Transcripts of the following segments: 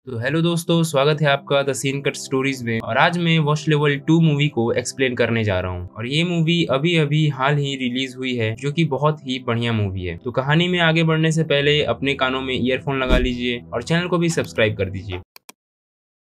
तो हेलो दोस्तों, स्वागत है आपका द सीन कट स्टोरीज में। और आज मैं वॉच लेवल 2 मूवी को एक्सप्लेन करने जा रहा हूँ। और ये मूवी अभी अभी हाल ही रिलीज हुई है, जो कि बहुत ही बढ़िया मूवी है। तो कहानी में आगे बढ़ने से पहले अपने कानों में ईयरफोन लगा लीजिए और चैनल को भी सब्सक्राइब कर दीजिए।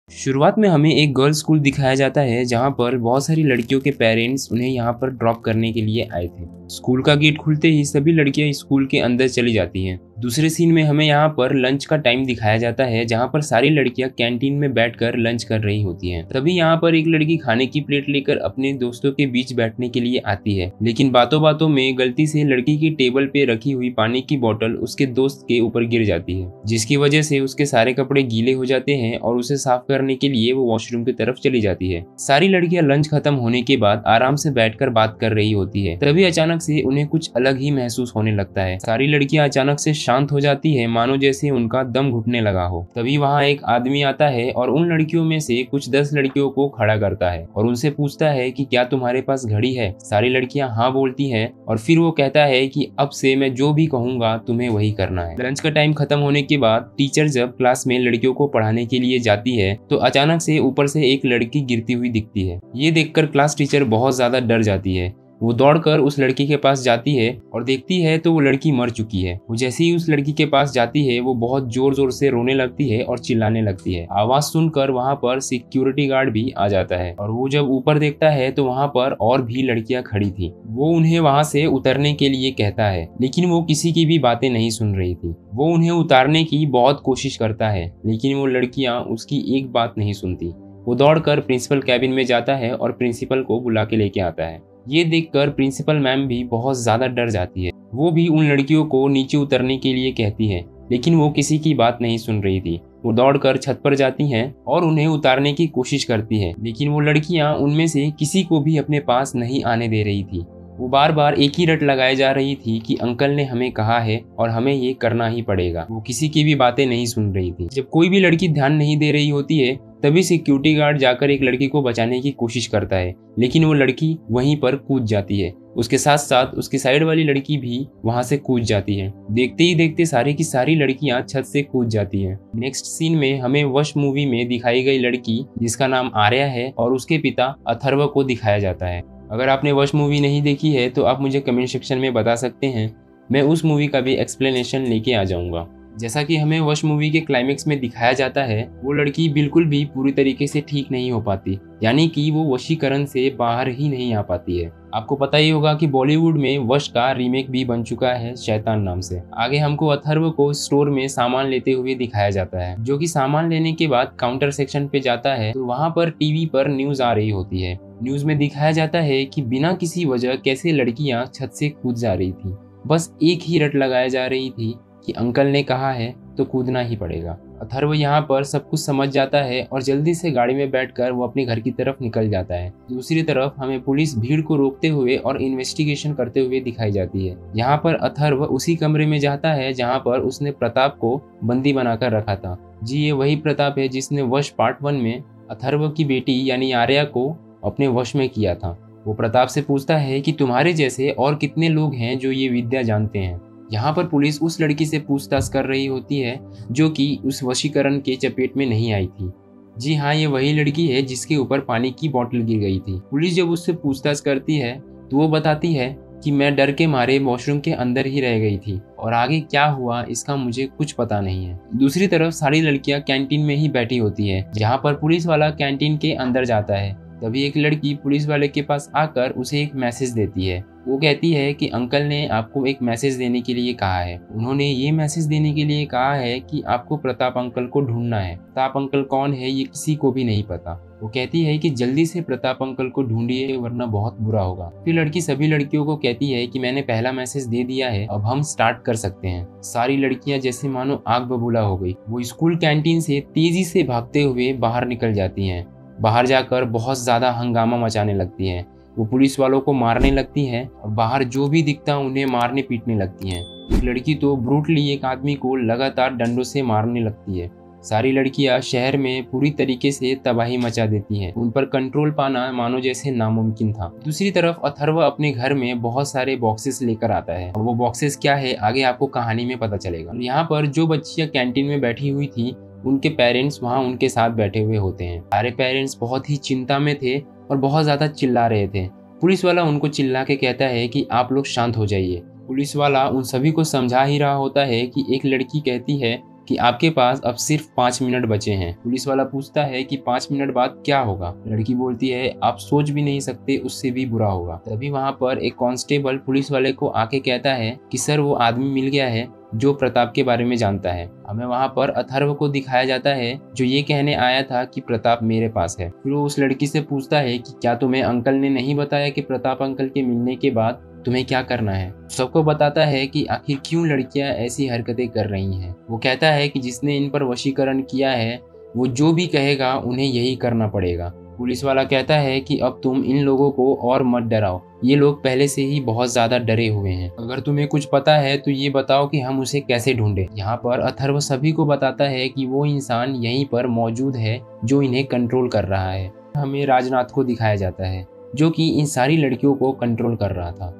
शुरुआत में हमें एक गर्ल्स स्कूल दिखाया जाता है, जहाँ पर बहुत सारी लड़कियों के पेरेंट्स उन्हें यहाँ पर ड्रॉप करने के लिए आए थे। स्कूल का गेट खुलते ही सभी लड़कियां स्कूल के अंदर चली जाती हैं। दूसरे सीन में हमें यहाँ पर लंच का टाइम दिखाया जाता है, जहाँ पर सारी लड़कियां कैंटीन में बैठकर लंच कर रही होती हैं। तभी यहाँ पर एक लड़की खाने की प्लेट लेकर अपने दोस्तों के बीच बैठने के लिए आती है, लेकिन बातों बातों में गलती से लड़की की टेबल पे रखी हुई पानी की बोतल उसके दोस्त के ऊपर गिर जाती है, जिसकी वजह से उसके सारे कपड़े गीले हो जाते हैं और उसे साफ करने के लिए वो वॉशरूम की तरफ चली जाती है। सारी लड़कियां लंच खत्म होने के बाद आराम से बैठकर बात कर रही होती है। तभी अचानक से उन्हें कुछ अलग ही महसूस होने लगता है। सारी लड़कियां अचानक से शांत हो जाती है, मानो जैसे उनका दम घुटने लगा हो। तभी वहाँ एक आदमी आता है और उन लड़कियों में से कुछ 10 लड़कियों को खड़ा करता है और उनसे पूछता है कि क्या तुम्हारे पास घड़ी है। सारी लड़कियां हाँ बोलती हैं और फिर वो कहता है कि अब से मैं जो भी कहूंगा तुम्हें वही करना है। लंच का टाइम खत्म होने के बाद टीचर जब क्लास में लड़कियों को पढ़ाने के लिए जाती है तो अचानक से ऊपर से एक लड़की गिरती हुई दिखती है। ये देखकर क्लास टीचर बहुत ज्यादा डर जाती है। वो दौड़कर उस लड़की के पास जाती है और देखती है तो वो लड़की मर चुकी है। वो जैसे ही उस लड़की के पास जाती है वो बहुत जोर जोर से रोने लगती है और चिल्लाने लगती है। आवाज सुनकर वहाँ पर सिक्योरिटी गार्ड भी आ जाता है और वो जब ऊपर देखता है तो वहाँ पर और भी लड़कियां खड़ी थी। वो उन्हें वहाँ से उतरने के लिए कहता है, लेकिन वो किसी की भी बातें नहीं सुन रही थी। वो उन्हें उतारने की बहुत कोशिश करता है, लेकिन वो लड़कियां उसकी एक बात नहीं सुनती। वो दौड़कर प्रिंसिपल कैबिन में जाता है और प्रिंसिपल को बुला के लेके आता है। ये देखकर प्रिंसिपल मैम भी बहुत ज्यादा डर जाती है। वो भी उन लड़कियों को नीचे उतरने के लिए कहती है, लेकिन वो किसी की बात नहीं सुन रही थी। वो दौड़कर छत पर जाती हैं और उन्हें उतारने की कोशिश करती है, लेकिन वो लड़कियां उनमें से किसी को भी अपने पास नहीं आने दे रही थी। वो बार बार एक ही रट लगाए जा रही थी कि अंकल ने हमें कहा है और हमें ये करना ही पड़ेगा। वो किसी की भी बातें नहीं सुन रही थी। जब कोई भी लड़की ध्यान नहीं दे रही होती है तभी सिक्योरिटी गार्ड जाकर एक लड़की को बचाने की कोशिश करता है, लेकिन वो लड़की वहीं पर कूद जाती है। उसके साथ साथ उसकी साइड वाली लड़की भी वहां से कूद जाती है। देखते ही देखते सारी की सारी लड़कियां छत से कूद जाती हैं। नेक्स्ट सीन में हमें वश मूवी में दिखाई गई लड़की जिसका नाम आर्या है और उसके पिता अथर्व को दिखाया जाता है। अगर आपने वश मूवी नहीं देखी है तो आप मुझे कमेंट सेक्शन में बता सकते हैं, मैं उस मूवी का भी एक्सप्लेनेशन लेके आ जाऊंगा। जैसा कि हमें वश मूवी के क्लाइमेक्स में दिखाया जाता है, वो लड़की बिल्कुल भी पूरी तरीके से ठीक नहीं हो पाती, यानी कि वो वशीकरण से बाहर ही नहीं आ पाती है। आपको पता ही होगा कि बॉलीवुड में वश का रीमेक भी बन चुका है शैतान नाम से। आगे हमको अथर्व को स्टोर में सामान लेते हुए दिखाया जाता है, जो कि सामान लेने के बाद काउंटर सेक्शन पे जाता है तो वहाँ पर टीवी पर न्यूज आ रही होती है। न्यूज में दिखाया जाता है कि बिना किसी वजह कैसे लड़कियां छत से कूद जा रही थी। बस एक ही रट लगाया जा रही थी कि अंकल ने कहा है तो कूदना ही पड़ेगा। अथर्व यहाँ पर सब कुछ समझ जाता है और जल्दी से गाड़ी में बैठकर वो अपने घर की तरफ निकल जाता है। दूसरी तरफ हमें पुलिस भीड़ को रोकते हुए और इन्वेस्टिगेशन करते हुए दिखाई जाती है। यहाँ पर अथर्व उसी कमरे में जाता है जहाँ पर उसने प्रताप को बंदी बनाकर रखा था। जी, ये वही प्रताप है जिसने वश पार्ट 1 में अथर्व की बेटी यानी आर्या को अपने वश में किया था। वो प्रताप से पूछता है कि तुम्हारे जैसे और कितने लोग हैं जो ये विद्या जानते हैं। यहाँ पर पुलिस उस लड़की से पूछताछ कर रही होती है जो कि उस वशीकरण के चपेट में नहीं आई थी। जी हाँ, ये वही लड़की है जिसके ऊपर पानी की बोतल गिर गई थी। पुलिस जब उससे पूछताछ करती है तो वो बताती है कि मैं डर के मारे वॉशरूम के अंदर ही रह गई थी और आगे क्या हुआ इसका मुझे कुछ पता नहीं है। दूसरी तरफ सारी लड़कियां कैंटीन में ही बैठी होती है, जहाँ पर पुलिस वाला कैंटीन के अंदर जाता है। तभी एक लड़की पुलिस वाले के पास आकर उसे एक मैसेज देती है। वो कहती है कि अंकल ने आपको एक मैसेज देने के लिए कहा है। उन्होंने ये मैसेज देने के लिए कहा है कि आपको प्रताप अंकल को ढूंढना है। प्रताप अंकल कौन है ये किसी को भी नहीं पता। वो कहती है कि जल्दी से प्रताप अंकल को ढूंढिए वरना बहुत बुरा होगा। फिर लड़की सभी लड़कियों को कहती है कि मैंने पहला मैसेज दे दिया है, अब हम स्टार्ट कर सकते हैं। सारी लड़कियां जैसे मानो आग बबूला हो गई। वो स्कूल कैंटीन से तेजी से भागते हुए बाहर निकल जाती हैं। बाहर जाकर बहुत ज्यादा हंगामा मचाने लगती हैं। वो पुलिस वालों को मारने लगती हैं और बाहर जो भी दिखता उन्हें मारने पीटने लगती हैं। एक लड़की तो ब्रूटली एक आदमी को लगातार डंडों से मारने लगती है। सारी लड़कियां शहर में पूरी तरीके से तबाही मचा देती हैं। उन पर कंट्रोल पाना मानो जैसे नामुमकिन था। दूसरी तरफ अथर्व अपने घर में बहुत सारे बॉक्सेस लेकर आता है और वो बॉक्सेस क्या है आगे आपको कहानी में पता चलेगा। यहाँ पर जो बच्चियां कैंटीन में बैठी हुई थी उनके पेरेंट्स वहाँ उनके साथ बैठे हुए होते हैं। सारे पेरेंट्स बहुत ही चिंता में थे और बहुत ज़्यादा चिल्ला रहे थे। पुलिस वाला उनको चिल्ला के कहता है कि आप लोग शांत हो जाइए। पुलिस वाला उन सभी को समझा ही रहा होता है कि एक लड़की कहती है कि आपके पास अब सिर्फ 5 मिनट बचे हैं। पुलिस वाला पूछता है कि 5 मिनट बाद क्या होगा। लड़की बोलती है आप सोच भी नहीं सकते, उससे भी बुरा होगा। तभी वहाँ पर एक कांस्टेबल पुलिस वाले को आके कहता है कि सर वो आदमी मिल गया है जो प्रताप के बारे में जानता है। हमें वहाँ पर अथर्व को दिखाया जाता है जो ये कहने आया था कि प्रताप मेरे पास है। फिर वो उस लड़की से पूछता है कि क्या तुम्हें अंकल ने नहीं बताया कि प्रताप अंकल के मिलने के बाद तुम्हें क्या करना है। सबको बताता है कि आखिर क्यों लड़कियां ऐसी हरकतें कर रही हैं। वो कहता है कि जिसने इन पर वशीकरण किया है वो जो भी कहेगा उन्हें यही करना पड़ेगा। पुलिस वाला कहता है कि अब तुम इन लोगों को और मत डराओ, ये लोग पहले से ही बहुत ज्यादा डरे हुए हैं। अगर तुम्हें कुछ पता है तो ये बताओ कि हम उसे कैसे ढूंढे। यहाँ पर अथर्व सभी को बताता है कि वो इंसान यहीं पर मौजूद है जो इन्हें कंट्रोल कर रहा है। हमें राजनाथ को दिखाया जाता है जो कि इन सारी लड़कियों को कंट्रोल कर रहा था।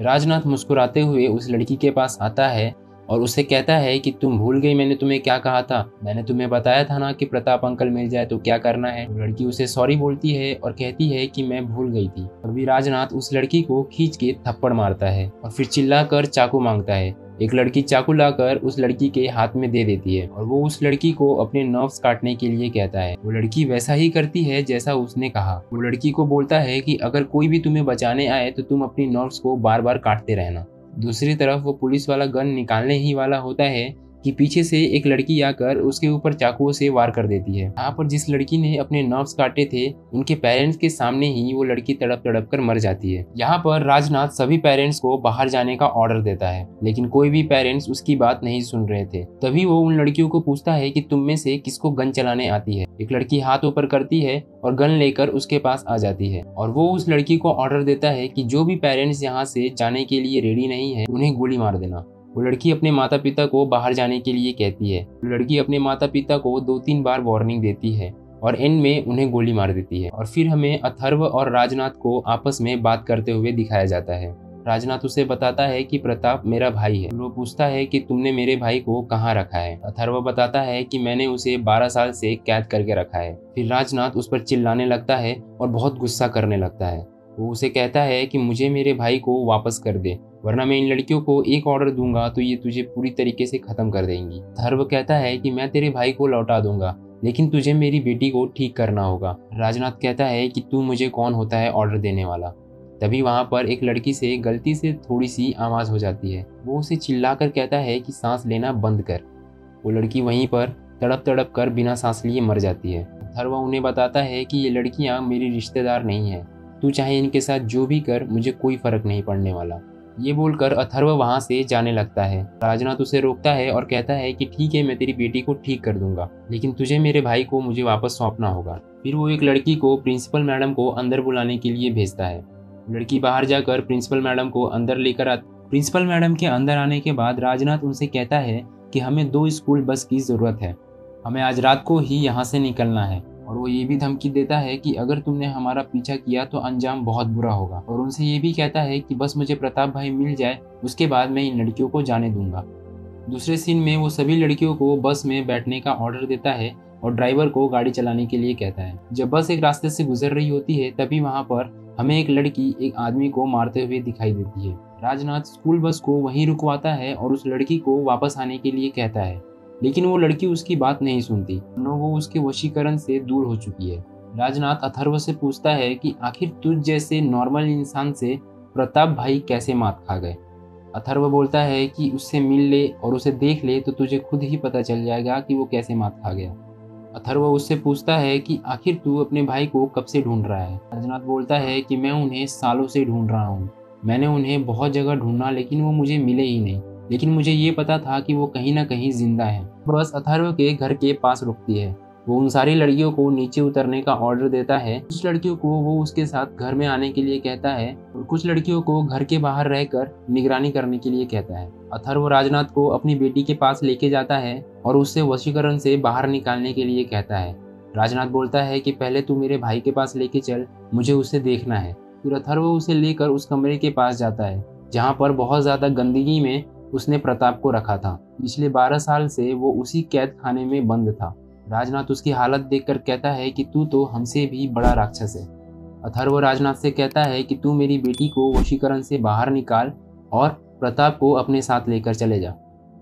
राजनाथ मुस्कुराते हुए उस लड़की के पास आता है और उससे कहता है कि तुम भूल गई मैंने तुम्हें क्या कहा था। मैंने तुम्हें बताया था ना कि प्रताप अंकल मिल जाए तो क्या करना है। लड़की उसे सॉरी बोलती है और कहती है कि मैं भूल गई थी। अभी राजनाथ उस लड़की को खींच के थप्पड़ मारता है और फिर चिल्लाकर चाकू मांगता है। एक लड़की चाकू लाकर उस लड़की के हाथ में दे देती है और वो उस लड़की को अपने नर्व्स काटने के लिए कहता है। वो लड़की वैसा ही करती है जैसा उसने कहा। वो लड़की को बोलता है कि अगर कोई भी तुम्हें बचाने आए तो तुम अपनी नर्व्स को बार बार काटते रहना। दूसरी तरफ वो पुलिस वाला गन निकालने ही वाला होता है कि पीछे से एक लड़की आकर उसके ऊपर चाकुओं से वार कर देती है। यहाँ पर जिस लड़की ने अपने नर्व्स काटे थे उनके पेरेंट्स के सामने ही वो लड़की तड़प तड़प कर मर जाती है। यहाँ पर राजनाथ सभी पेरेंट्स को बाहर जाने का ऑर्डर देता है लेकिन कोई भी पेरेंट्स उसकी बात नहीं सुन रहे थे। तभी वो उन लड़कियों को पूछता है कि तुम में से किसको गन चलाने आती है। एक लड़की हाथ ऊपर करती है और गन लेकर उसके पास आ जाती है और वो उस लड़की को ऑर्डर देता है कि जो भी पेरेंट्स यहाँ से जाने के लिए रेडी नहीं है उन्हें गोली मार देना। वो लड़की अपने माता पिता को बाहर जाने के लिए कहती है। लड़की अपने माता पिता को 2-3 बार वार्निंग देती है और एंड में उन्हें गोली मार देती है। और फिर हमें अथर्व और राजनाथ को आपस में बात करते हुए दिखाया जाता है। राजनाथ उसे बताता है कि प्रताप मेरा भाई है। वो पूछता है कि तुमने मेरे भाई को कहाँ रखा है। अथर्व बताता है कि मैंने उसे 12 साल से कैद करके रखा है। फिर राजनाथ उस पर चिल्लाने लगता है और बहुत गुस्सा करने लगता है। वो उसे कहता है कि मुझे मेरे भाई को वापस कर दे वरना मैं इन लड़कियों को एक ऑर्डर दूंगा तो ये तुझे पूरी तरीके से खत्म कर देंगी। अथर्व कहता है कि मैं तेरे भाई को लौटा दूंगा लेकिन तुझे मेरी बेटी को ठीक करना होगा। राजनाथ कहता है कि तू मुझे कौन होता है ऑर्डर देने वाला। तभी वहाँ पर एक लड़की से गलती से थोड़ी सी आवाज़ हो जाती है। वो उसे चिल्लाकर कहता है कि सांस लेना बंद कर। वो लड़की वहीं पर तड़प तड़प कर बिना सांस लिए मर जाती है। अथर्व उन्हें बताता है कि ये लड़कियाँ मेरी रिश्तेदार नहीं हैं, तू चाहे इनके साथ जो भी कर मुझे कोई फर्क नहीं पड़ने वाला। ये बोलकर अथर्व वहाँ से जाने लगता है। राजनाथ उसे रोकता है और कहता है कि ठीक है मैं तेरी बेटी को ठीक कर दूंगा लेकिन तुझे मेरे भाई को मुझे वापस सौंपना होगा। फिर वो एक लड़की को प्रिंसिपल मैडम को अंदर बुलाने के लिए भेजता है। लड़की बाहर जाकर प्रिंसिपल मैडम को अंदर लेकर आती। प्रिंसिपल मैडम के अंदर आने के बाद राजनाथ उनसे कहता है कि हमें 2 स्कूल बस की ज़रूरत है, हमें आज रात को ही यहाँ से निकलना है। और वो ये भी धमकी देता है कि अगर तुमने हमारा पीछा किया तो अंजाम बहुत बुरा होगा। और उनसे ये भी कहता है कि बस मुझे प्रताप भाई मिल जाए उसके बाद मैं इन लड़कियों को जाने दूंगा। दूसरे सीन में वो सभी लड़कियों को बस में बैठने का ऑर्डर देता है और ड्राइवर को गाड़ी चलाने के लिए कहता है। जब बस एक रास्ते से गुजर रही होती है तभी वहाँ पर हमें एक लड़की एक आदमी को मारते हुए दिखाई देती है। राजनाथ स्कूल बस को वहीं रुकवाता है और उस लड़की को वापस आने के लिए कहता है लेकिन वो लड़की उसकी बात नहीं सुनती, वो उसके वशीकरण से दूर हो चुकी है। राजनाथ अथर्व से पूछता है कि आखिर तुझ जैसे नॉर्मल इंसान से प्रताप भाई कैसे मात खा गए। अथर्व बोलता है कि उससे मिल ले और उसे देख ले तो तुझे खुद ही पता चल जाएगा कि वो कैसे मात खा गया। अथर्व उससे पूछता है कि आखिर तू अपने भाई को कब से ढूंढ रहा है। राजनाथ बोलता है कि मैं उन्हें सालों से ढूंढ रहा हूँ, मैंने उन्हें बहुत जगह ढूंढा लेकिन वो मुझे मिले ही नहीं, लेकिन मुझे ये पता था कि वो कहीं ना कहीं जिंदा है। बस अथर्व के घर के पास रुकती है। वो उन सारी लड़कियों को नीचे उतरने का ऑर्डर देता है। कुछ लड़कियों को वो उसके साथ घर में आने के लिए कहता है और कुछ लड़कियों को घर के बाहर रहकर निगरानी करने के लिए कहता है। अथर्व राजनाथ को अपनी बेटी के पास लेके जाता है और उससे वशीकरण से बाहर निकालने के लिए कहता है। राजनाथ बोलता है कि पहले तू मेरे भाई के पास लेके चल, मुझे उसे देखना है। फिर अथर्व उसे लेकर उस कमरे के पास जाता है जहाँ पर बहुत ज्यादा गंदगी में उसने प्रताप को रखा था। पिछले 12 साल से वो उसी कैद खाने में बंद था। राजनाथ उसकी हालत देखकर कहता है कि तू तो हमसे भी बड़ा राक्षस है। अथर्व राजनाथ से कहता है कि तू मेरी बेटी को वशीकरण से बाहर निकाल और प्रताप को अपने साथ लेकर चले जा।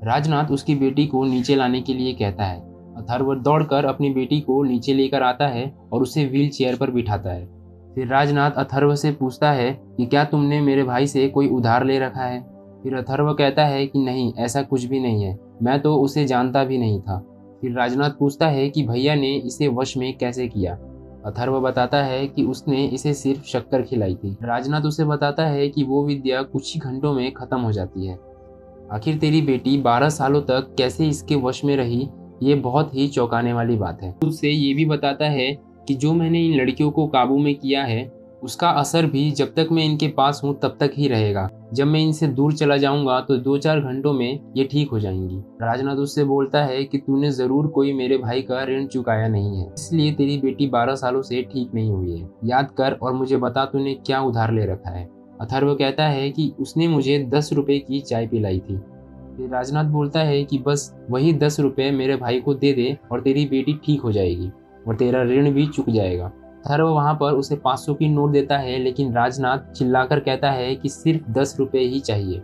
राजनाथ उसकी बेटी को नीचे लाने के लिए कहता है। अथर्व दौड़कर अपनी बेटी को नीचे लेकर आता है और उसे व्हील चेयर पर बिठाता है। फिर राजनाथ अथर्व से पूछता है कि क्या तुमने मेरे भाई से कोई उधार ले रखा है। फिर अथर्व कहता है कि नहीं, ऐसा कुछ भी नहीं है, मैं तो उसे जानता भी नहीं था। फिर राजनाथ पूछता है कि भैया ने इसे वश में कैसे किया। अथर्व बताता है कि उसने इसे सिर्फ शक्कर खिलाई थी। राजनाथ उसे बताता है कि वो विद्या कुछ ही घंटों में खत्म हो जाती है। आखिर तेरी बेटी 12 सालों तक कैसे इसके वश में रही, ये बहुत ही चौंकाने वाली बात है। उससे ये भी बताता है कि जो मैंने इन लड़कियों को काबू में किया है उसका असर भी जब तक मैं इनके पास हूँ तब तक ही रहेगा। जब मैं इनसे दूर चला जाऊंगा तो 2-4 घंटों में ये ठीक हो जाएंगी। राजनाथ उससे बोलता है कि तूने जरूर कोई मेरे भाई का ऋण चुकाया नहीं है, इसलिए तेरी बेटी 12 सालों से ठीक नहीं हुई है। याद कर और मुझे बता तूने क्या उधार ले रखा है। अथर्व कहता है कि उसने मुझे 10 रुपए की चाय पिलाई थी। फिर राजनाथ बोलता है कि बस वही 10 रुपए मेरे भाई को दे दे और तेरी बेटी ठीक हो जाएगी और तेरा ऋण भी चुक जाएगा। अथर्व वहाँ पर उसे 500 की नोट देता है, लेकिन राजनाथ चिल्लाकर कहता है कि सिर्फ 10 रुपए ही चाहिए।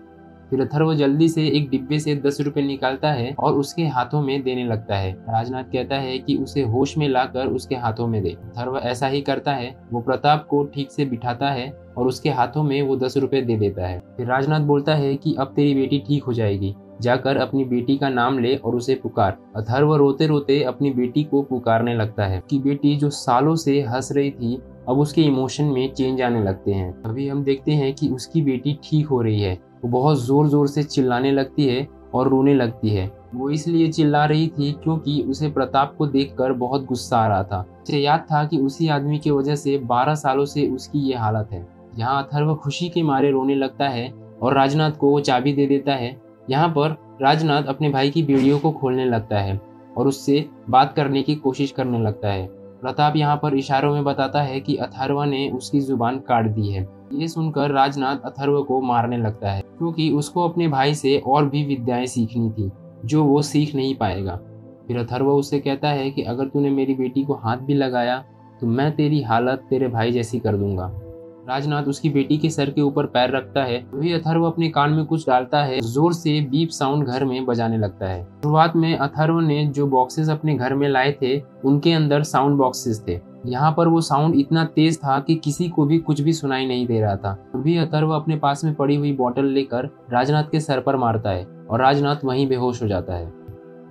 फिर अथर्व जल्दी से एक डिब्बे से 10 रुपए निकालता है और उसके हाथों में देने लगता है। राजनाथ कहता है कि उसे होश में लाकर उसके हाथों में दे। अथर्व ऐसा ही करता है। वो प्रताप को ठीक से बिठाता है और उसके हाथों में वो 10 रुपए दे देता है। फिर राजनाथ बोलता है कि अब तेरी बेटी ठीक हो जाएगी, जाकर अपनी बेटी का नाम ले और उसे पुकार। अथर्व रोते रोते अपनी बेटी को पुकारने लगता है कि बेटी जो सालों से हंस रही थी अब उसके इमोशन में चेंज आने लगते हैं। अभी हम देखते हैं कि उसकी बेटी ठीक हो रही है। वो बहुत जोर जोर से चिल्लाने लगती है और रोने लगती है। वो इसलिए चिल्ला रही थी क्योंकि उसे प्रताप को देखकर बहुत गुस्सा आ रहा था। उसे याद था कि उसी आदमी की वजह से 12 सालों से उसकी ये हालत है। यहाँ अथर्व खुशी के मारे रोने लगता है और राजनाथ को वो चाबी दे देता है। यहाँ पर राजनाथ अपने भाई की वीडियो को खोलने लगता है और उससे बात करने की कोशिश करने लगता है। प्रताप यहाँ पर इशारों में बताता है कि अथर्व ने उसकी जुबान काट दी है। ये सुनकर राजनाथ अथर्व को मारने लगता है क्योंकि उसको अपने भाई से और भी विद्याएं सीखनी थी जो वो सीख नहीं पाएगा। फिर अथर्व उससे कहता है कि अगर तूने मेरी बेटी को हाथ भी लगाया तो मैं तेरी हालत तेरे भाई जैसी कर दूंगा। राजनाथ उसकी बेटी के सर के ऊपर पैर रखता है। वही अथर्व अपने कान में कुछ डालता है। जोर से बीप साउंड घर में बजाने लगता है। शुरुआत में अथर्व ने जो बॉक्सेस अपने घर में लाए थे उनके अंदर साउंड बॉक्सेस थे। यहाँ पर वो साउंड इतना तेज था कि किसी को भी कुछ भी सुनाई नहीं दे रहा था। तभी अथर्व अपने पास में पड़ी हुई बोतल लेकर राजनाथ के सर पर मारता है और राजनाथ वहीं बेहोश हो जाता है।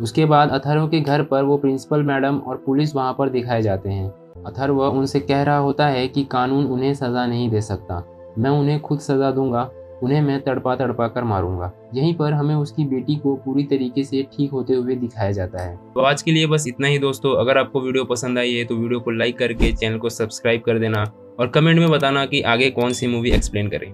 उसके बाद अथर्व के घर पर वो प्रिंसिपल मैडम और पुलिस वहाँ पर दिखाए जाते हैं। अथर्व उनसे कह रहा होता है कि कानून उन्हें सज़ा नहीं दे सकता, मैं उन्हें खुद सज़ा दूंगा, उन्हें मैं तड़पा तड़पा कर मारूंगा। यहीं पर हमें उसकी बेटी को पूरी तरीके से ठीक होते हुए दिखाया जाता है। तो आज के लिए बस इतना ही दोस्तों। अगर आपको वीडियो पसंद आई है तो वीडियो को लाइक करके चैनल को सब्सक्राइब कर देना और कमेंट में बताना कि आगे कौन सी मूवी एक्सप्लेन करें।